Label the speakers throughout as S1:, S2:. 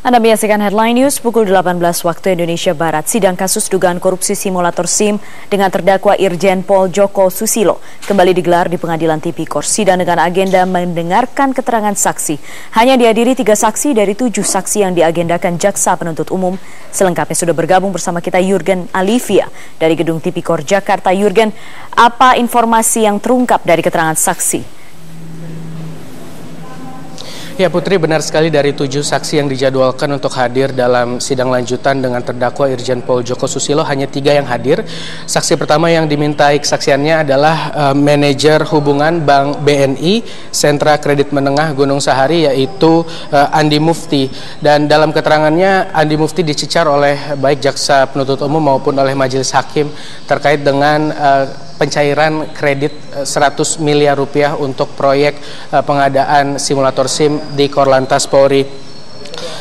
S1: Anda menyaksikan Headline News pukul 18 waktu Indonesia Barat. Sidang kasus dugaan korupsi simulator SIM dengan terdakwa Irjen Pol Joko Susilo kembali digelar di Pengadilan Tipikor. Sidang dengan agenda mendengarkan keterangan saksi. Hanya dihadiri 3 saksi dari 7 saksi yang diagendakan Jaksa Penuntut Umum. Selengkapnya sudah bergabung bersama kita Jurgen Alivia dari Gedung Tipikor Jakarta. Jurgen, apa informasi yang terungkap dari keterangan saksi?
S2: Ya Putri, benar sekali dari 7 saksi yang dijadwalkan untuk hadir dalam sidang lanjutan dengan terdakwa Irjen Pol Joko Susilo, hanya 3 yang hadir. Saksi pertama yang dimintai kesaksiannya adalah manajer hubungan Bank BNI Sentra Kredit Menengah Gunung Sahari, yaitu Andi Mufti. Dan dalam keterangannya Andi Mufti dicecar oleh baik Jaksa Penuntut Umum maupun oleh Majelis Hakim terkait dengan pencairan kredit 100 miliar rupiah untuk proyek pengadaan simulator SIM di Korlantas Polri.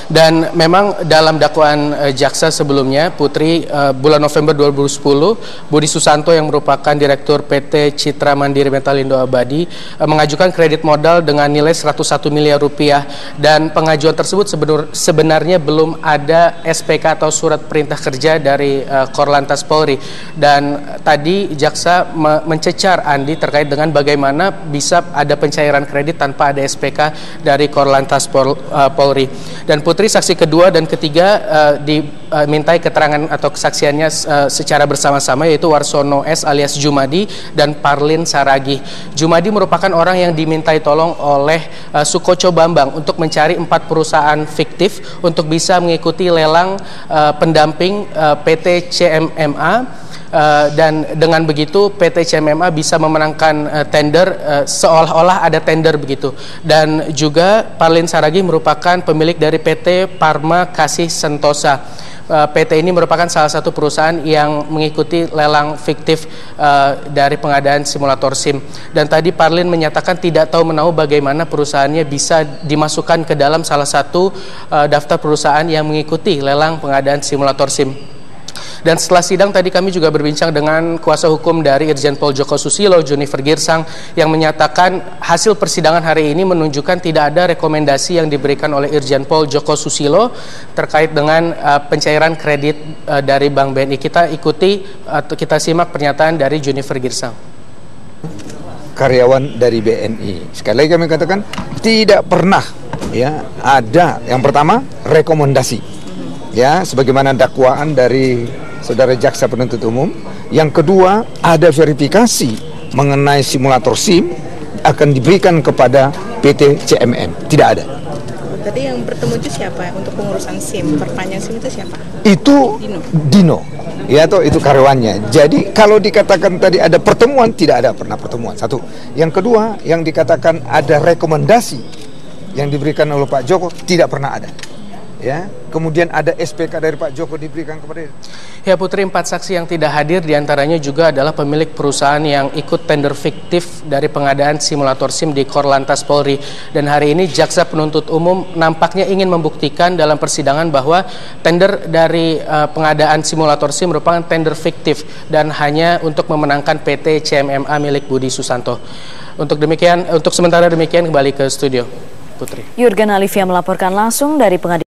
S2: Dan memang dalam dakwaan jaksa sebelumnya, Putri, bulan November 2010, Budi Susanto yang merupakan Direktur PT Citra Mandiri Metalindo Abadi mengajukan kredit modal dengan nilai 101 miliar rupiah. Dan pengajuan tersebut sebenarnya belum ada SPK atau surat perintah kerja dari Korlantas Polri. Dan tadi jaksa mencecar Andi terkait dengan bagaimana bisa ada pencairan kredit tanpa ada SPK dari Korlantas Polri. Dan Putri, saksi kedua dan ketiga dimintai keterangan atau kesaksiannya secara bersama-sama, yaitu Warsono S alias Jumadi dan Parlin Saragih. Jumadi merupakan orang yang dimintai tolong oleh Sukoco Bambang untuk mencari 4 perusahaan fiktif untuk bisa mengikuti lelang pendamping PT CMMA. Dan dengan begitu PT CMMA bisa memenangkan tender, seolah-olah ada tender begitu. Dan juga Parlin Saragih merupakan pemilik dari PT Parma Kasih Sentosa. PT ini merupakan salah satu perusahaan yang mengikuti lelang fiktif dari pengadaan simulator SIM. Dan tadi Parlin menyatakan tidak tahu menahu bagaimana perusahaannya bisa dimasukkan ke dalam salah satu daftar perusahaan yang mengikuti lelang pengadaan simulator SIM. Dan setelah sidang tadi kami juga berbincang dengan kuasa hukum dari Irjen Pol Joko Susilo, Junifer Girsang, yang menyatakan hasil persidangan hari ini menunjukkan tidak ada rekomendasi yang diberikan oleh Irjen Pol Joko Susilo terkait dengan pencairan kredit dari Bank BNI. Kita ikuti atau kita simak pernyataan dari Junifer Girsang.
S3: Karyawan dari BNI. Sekali lagi kami katakan tidak pernah ya ada yang pertama rekomendasi. Ya, sebagaimana dakwaan dari Saudara Jaksa Penuntut Umum. Yang kedua, ada verifikasi mengenai simulator SIM akan diberikan kepada PT CMM. Tidak ada.
S4: Tadi yang bertemu itu siapa untuk pengurusan SIM, perpanjang SIM itu siapa?
S3: Itu Dino. Ya, toh itu karyawannya. Jadi kalau dikatakan tadi ada pertemuan, tidak ada pernah pertemuan. Satu. Yang kedua, yang dikatakan ada rekomendasi yang diberikan oleh Pak Joko, tidak pernah ada. Ya, kemudian ada SPK dari Pak Joko diberikan kepada.
S2: Ya Putri, 4 saksi yang tidak hadir diantaranya juga adalah pemilik perusahaan yang ikut tender fiktif dari pengadaan simulator SIM di Korlantas Polri. Dan hari ini Jaksa Penuntut Umum nampaknya ingin membuktikan dalam persidangan bahwa tender dari pengadaan simulator SIM merupakan tender fiktif dan hanya untuk memenangkan PT CMMA milik Budi Susanto. Untuk sementara demikian kembali ke studio, Putri.
S1: Jurgen Alivia melaporkan langsung dari Pengadilan